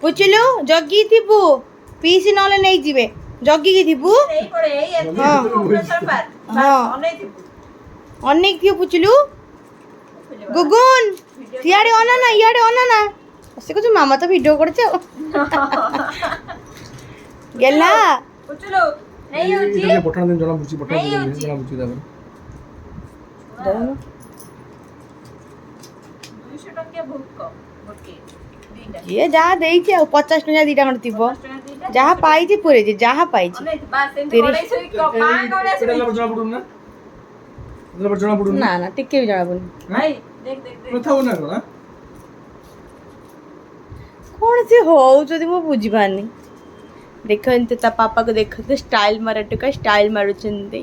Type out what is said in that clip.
ପୁଚିଲୁ ଜଗି ଥିବୁ ପିସି ନହେଲେ ନେଇଯିବେ ଜଗିକି ଥିବୁ ଅନେକ ଥିବୁ ପୁଚିଲୁ ଗୁଗୁନ ସିଆଡେ ଅନା ଇଆଡେ ଅନା ସେ କହୁଛୁ ମାମା ତ ଭିଡିଓ କରୁଛି ଆଉ ଗେଲା ପୁଚିଲୁ ନେଇ ହଉଛି ପଠାଣ ଦିନ ଜଣା ବୁଝି ପଠାଣ ଦିନ ଜଣା ବୁଝି ତାପରେ 200 ଟଙ୍କିଆ ବହୁତ କମ ଗୋଟେ ଦିଟା ଯିଏ ଯାହା ଦେଇଛି ଆଉ 50 ଟଙ୍କା ଦିଟା ଖଣ୍ଡେ ଥିବ ଯାହା ପାଇଛି ପୁରେଇଛି ଯାହା ପାଇଛି ଜଣା ପଡୁନି ନା ନା ଟିକେ ବି ଜଣା ପଡୁନି ଭାଇ ଦେख देख କଥା ହଉ ନା କଣ କଣ ସେ ହଉଛନ୍ତି ମୁଁ ବୁଝିପାରୁନି ଦେଖ ଏମିତି ତା ପାପାକୁ ଦେଖ ସ୍ଟାଇଲ ମାରୁଛନ୍ତି